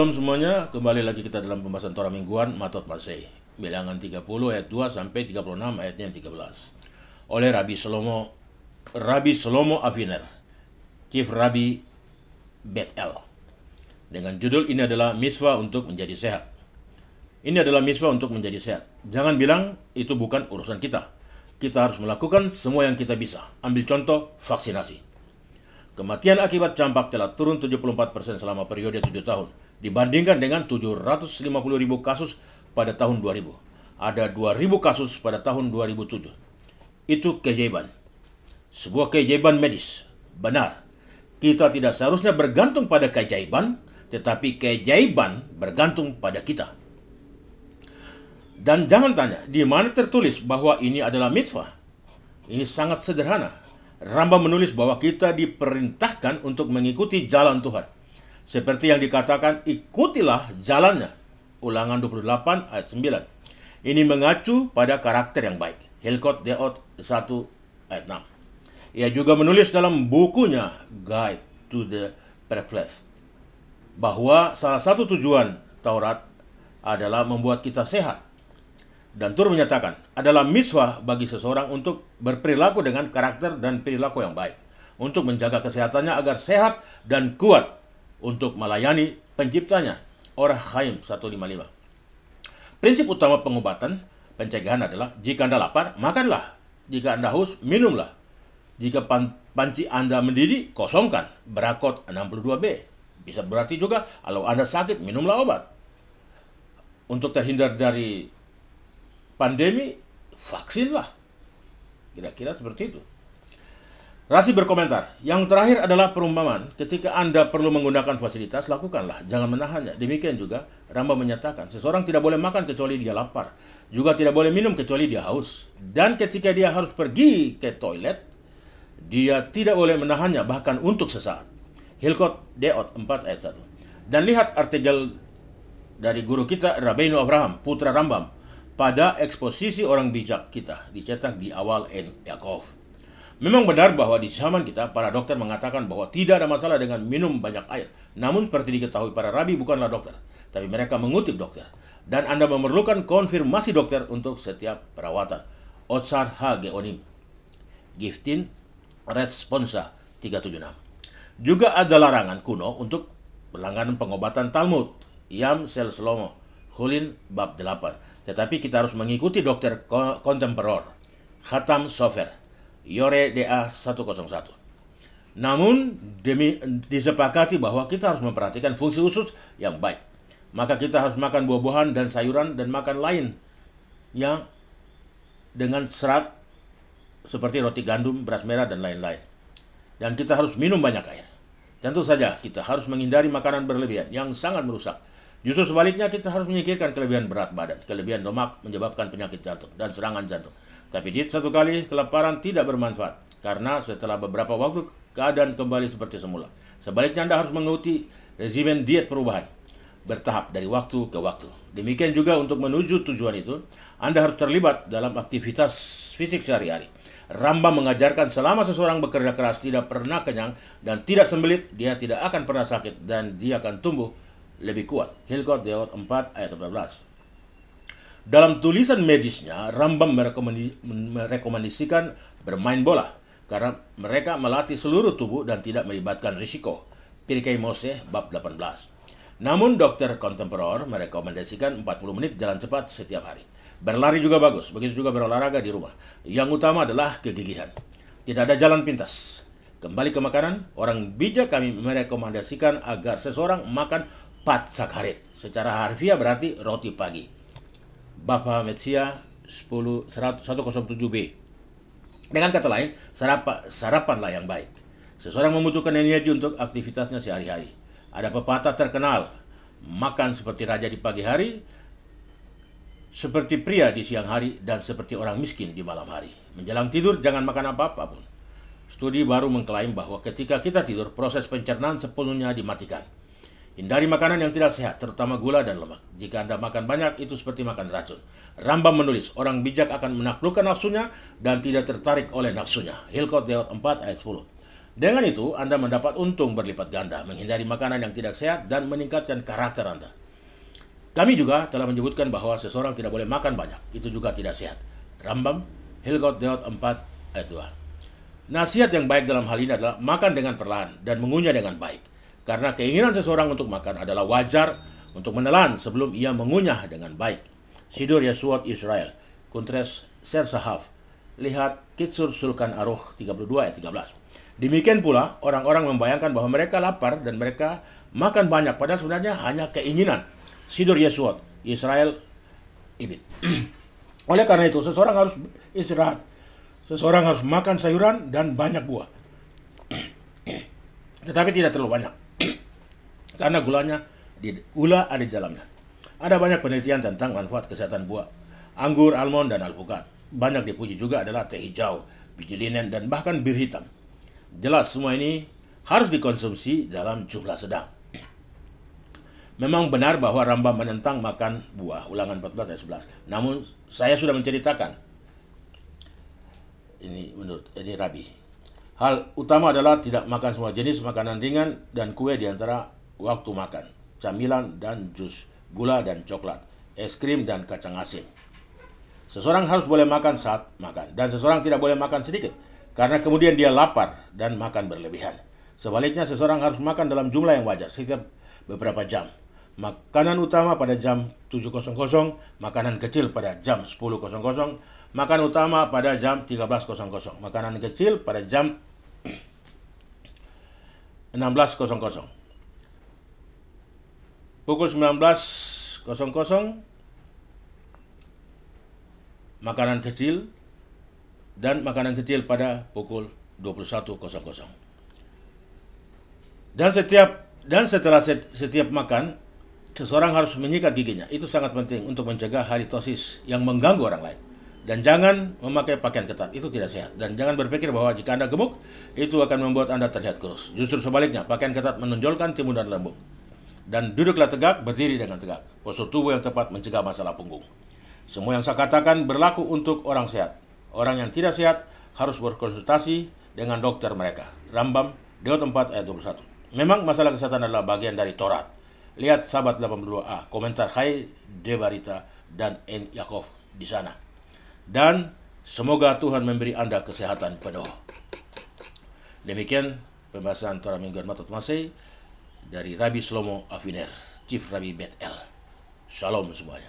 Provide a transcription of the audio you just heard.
Salam semuanya, kembali lagi kita dalam pembahasan Torah mingguan Matot Masei, bilangan 30 ayat 2 sampai 36 ayatnya 13. Oleh Rabbi Shlomo Aviner, Chief Rabbi Bet El. Dengan judul ini adalah Mitzvah untuk menjadi sehat. Ini adalah mitzvah untuk menjadi sehat. Jangan bilang itu bukan urusan kita. Kita harus melakukan semua yang kita bisa. Ambil contoh, vaksinasi. Kematian akibat campak telah turun 74% selama periode 7 tahun dibandingkan dengan 750.000 kasus pada tahun 2000. Ada 2.000 kasus pada tahun 2007. Itu keajaiban. Sebuah keajaiban medis. Benar. Kita tidak seharusnya bergantung pada keajaiban, tetapi keajaiban bergantung pada kita. Dan jangan tanya, di mana tertulis bahwa ini adalah mitzvah? Ini sangat sederhana. Rambam menulis bahwa kita diperintahkan untuk mengikuti jalan Tuhan. Seperti yang dikatakan, ikutilah jalannya. Ulangan 28 ayat 9. Ini mengacu pada karakter yang baik. Hilkot Deot 1 ayat 6. Ia juga menulis dalam bukunya Guide to the Perplexed bahwa salah satu tujuan Taurat adalah membuat kita sehat. Dan turut menyatakan adalah mitzvah bagi seseorang untuk berperilaku dengan karakter dan perilaku yang baik, untuk menjaga kesehatannya agar sehat dan kuat untuk melayani penciptanya. Orah Chaim 155. Prinsip utama pengobatan pencegahan adalah jika Anda lapar, makanlah. Jika Anda haus, minumlah. Jika panci Anda mendidih, kosongkan. Berakot 62b. Bisa berarti juga kalau Anda sakit, minumlah obat. Untuk terhindar dari pandemi, vaksinlah. Kira-kira seperti itu. Rasi berkomentar, yang terakhir adalah perumpamaan. Ketika Anda perlu menggunakan fasilitas, lakukanlah, jangan menahannya. Demikian juga Rambam menyatakan, seseorang tidak boleh makan kecuali dia lapar, juga tidak boleh minum kecuali dia haus. Dan ketika dia harus pergi ke toilet, dia tidak boleh menahannya, bahkan untuk sesaat. Hilkot Deot 4 ayat 1. Dan lihat artikel dari guru kita, Rabbeinu Avraham, putra Rambam, pada eksposisi orang bijak kita, dicetak di awal Yaakov. Memang benar bahwa di zaman kita, para dokter mengatakan bahwa tidak ada masalah dengan minum banyak air. Namun seperti diketahui, para rabi bukanlah dokter, tapi mereka mengutip dokter. Dan Anda memerlukan konfirmasi dokter untuk setiap perawatan. Otsar Geonim, Giftin Responsa 376. Juga ada larangan kuno untuk berlangganan pengobatan Talmud, Yam Sel Shlomo, Hulin bab 8. Tetapi kita harus mengikuti dokter kontemporor, Khatam Sofer, Yore DA 101. Namun disepakati bahwa kita harus memperhatikan fungsi usus yang baik. Maka kita harus makan buah-buahan dan sayuran dan makan lain yang dengan serat seperti roti gandum, beras merah dan lain-lain. Dan kita harus minum banyak air. Tentu saja kita harus menghindari makanan berlebihan yang sangat merusak. Justru sebaliknya, kita harus menyingkirkan kelebihan berat badan. Kelebihan lemak menyebabkan penyakit jantung dan serangan jantung. Tapi diet satu kali kelaparan tidak bermanfaat, karena setelah beberapa waktu keadaan kembali seperti semula. Sebaliknya, Anda harus mengikuti regimen diet perubahan bertahap dari waktu ke waktu. Demikian juga untuk menuju tujuan itu, Anda harus terlibat dalam aktivitas fisik sehari-hari. Rambam mengajarkan selama seseorang bekerja keras, tidak pernah kenyang dan tidak sembelit, dia tidak akan pernah sakit dan dia akan tumbuh lebih kuat. Hilkot Deot 4 ayat 14. Dalam tulisan medisnya, Rambam merekomendasikan bermain bola karena mereka melatih seluruh tubuh dan tidak melibatkan risiko. Pirkei Moshe bab 18. Namun dokter kontemporer merekomendasikan 40 menit jalan cepat setiap hari. Berlari juga bagus, begitu juga berolahraga di rumah. Yang utama adalah kegigihan. Tidak ada jalan pintas. Kembali ke makanan, orang bijak kami merekomendasikan agar seseorang makan pat sakarit. Secara harfiah berarti roti pagi. Bapa Metsia 107b. Dengan kata lain, sarapanlah yang baik. Seseorang membutuhkan energi untuk aktivitasnya sehari-hari. Ada pepatah terkenal, makan seperti raja di pagi hari, seperti pria di siang hari, dan seperti orang miskin di malam hari. Menjelang tidur jangan makan apa-apa pun. Studi baru mengklaim bahwa ketika kita tidur, proses pencernaan sepenuhnya dimatikan. Hindari makanan yang tidak sehat, terutama gula dan lemak. Jika Anda makan banyak, itu seperti makan racun. Rambam menulis, orang bijak akan menaklukkan nafsunya dan tidak tertarik oleh nafsunya. Hilkot Deot 4 ayat 10. Dengan itu, Anda mendapat untung berlipat ganda, menghindari makanan yang tidak sehat, dan meningkatkan karakter Anda. Kami juga telah menyebutkan bahwa seseorang tidak boleh makan banyak. Itu juga tidak sehat. Rambam, Hilgot Deot 4 ayat 2. Nasihat yang baik dalam hal ini adalah makan dengan perlahan dan mengunyah dengan baik. Karena keinginan seseorang untuk makan adalah wajar untuk menelan sebelum ia mengunyah dengan baik. Sidur Yasuat Israel, Kuntres Ser Sahaf. Lihat Kitsur Sulkan Aruh 32 ayat 13. Demikian pula, orang-orang membayangkan bahwa mereka lapar dan mereka makan banyak, padahal sebenarnya hanya keinginan. Sidur Yasuat, Israel, Ibid. Oleh karena itu, seseorang harus istirahat. Seseorang harus makan sayuran dan banyak buah. Tetapi tidak terlalu banyak. Karena gula ada di dalamnya. Ada banyak penelitian tentang manfaat kesehatan buah. Anggur, almond, dan alpukat. Banyak dipuji juga adalah teh hijau, biji linen, dan bahkan bir hitam. Jelas semua ini harus dikonsumsi dalam jumlah sedang. Memang benar bahwa Rambam menentang makan buah, Ulangan 14 ayat 11. Namun saya sudah menceritakan, ini menurut ini Rabi, hal utama adalah tidak makan semua jenis makanan ringan dan kue di antara waktu makan, camilan dan jus, gula dan coklat, es krim dan kacang asin. Seseorang harus boleh makan saat makan, dan seseorang tidak boleh makan sedikit, karena kemudian dia lapar dan makan berlebihan. Sebaliknya, seseorang harus makan dalam jumlah yang wajar setiap beberapa jam. Makanan utama pada jam 7.00, makanan kecil pada jam 10.00, makanan utama pada jam 13.00, makanan kecil pada jam 16.00. Pukul 19.00, makanan kecil, dan makanan kecil pada pukul 21.00. Dan setelah setiap makan, seseorang harus menyikat giginya. Itu sangat penting untuk mencegah halitosis yang mengganggu orang lain. Dan jangan memakai pakaian ketat, itu tidak sehat. Dan jangan berpikir bahwa jika Anda gemuk, itu akan membuat Anda terlihat kurus. Justru sebaliknya, pakaian ketat menonjolkan timun dan lembut. Dan duduklah tegak, berdiri dengan tegak. Postur tubuh yang tepat mencegah masalah punggung. Semua yang saya katakan berlaku untuk orang sehat. Orang yang tidak sehat harus berkonsultasi dengan dokter mereka. Rambam, Deot 4 ayat 21. Memang masalah kesehatan adalah bagian dari Taurat. Lihat Sabat 82a, komentar Hai Debarita dan N. Yakov di sana. Dan semoga Tuhan memberi Anda kesehatan penuh. Demikian pembahasan Torah Mingguan Matot Masih dari Rabbi Shlomo Aviner, Chief Rabbi Bet El. Shalom semuanya.